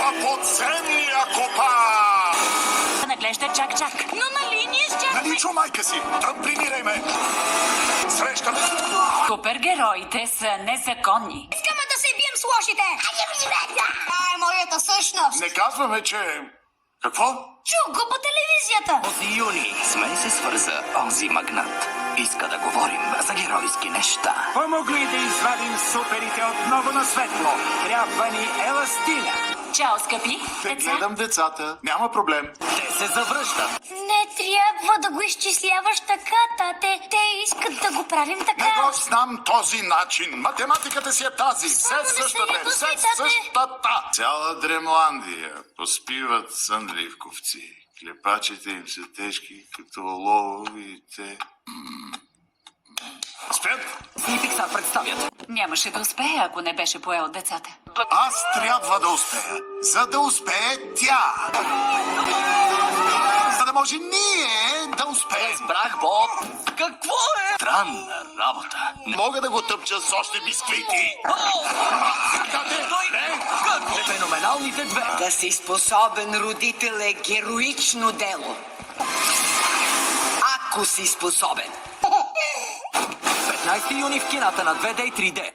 на подземния копа! Наглежда чак-чак. Но нали ние щяхме... Нали чу майка си? Трамплинирай ме! Срещаме се! Супергероите са незаконни. Искаме да се бием с лошите! Това е моята същност! Не казваме, че... Какво? Чух го по телевизията! Този юни с мен се свърза онзи магнат. Иска да говорим за геройски неща. Помогли да извадим суперите отново на светло. Трябва ни еластина. Чао, скъпи Те деца. гледам децата. Няма проблем. Те се завръщат. Не трябва да го изчисляваш така, тате. Те искат да го правим Не така. го знам този начин. Математиката си е тази. Все Само не се същата е. Все ядосвай, тате. същата. Цяла Дремландия поспиват сънливковци. Клепачите им са тежки като оловите. Спят? И Пиксар представят. Нямаше да успее, ако не беше поел децата. Аз трябва да успея, за да успее тя. За да може ние да успеем. Разбрах, Боб. Какво е? Странна работа. Мога да го тъпча с още бисквити. Феноменалните две. Да си способен родител е героично дело. Ако си способен. 15 юни в кината на 2D и 3D.